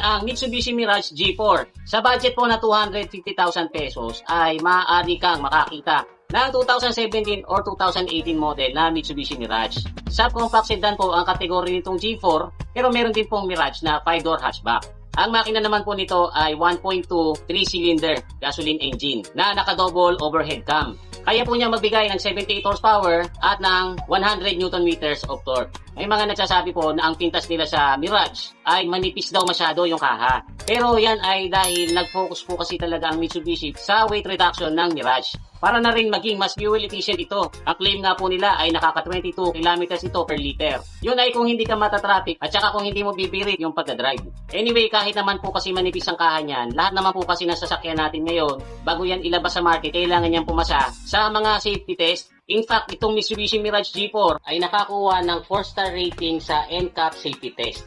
ang Mitsubishi Mirage G4. Sa budget po na 250,000 pesos ay maaari kang makakita ng 2017 or 2018 model na Mitsubishi Mirage. Subcompact sedan po ang kategory nitong G4, pero meron din pong Mirage na 5-door hatchback. Ang makina naman po nito ay 1.2 3-cylinder gasoline engine na naka-double overhead cam. Kaya po niya magbigay ng 78 horsepower at ng 100 Newton meters of torque. May mga nagsasabi po na ang pintas nila sa Mirage ay manipis daw masyado yung kaha. Pero yan ay dahil nag-focus po kasi talaga ang Mitsubishi sa weight reduction ng Mirage. Para na rin maging mas fuel efficient ito. Ang claim nga po nila ay nakaka 22 kilometers ito per liter. Yun ay kung hindi ka matatraffic at saka kung hindi mo bibirit yung pagdadrive. Anyway, kahit naman po kasi manipis ang kaha niyan, lahat naman po kasi ng sasakyan natin ngayon, bago yan ilabas sa market, kailangan niyang pumasa sa mga safety test. In fact, itong Mitsubishi Mirage G4 ay nakakuha ng 4-star rating sa NCAP safety test.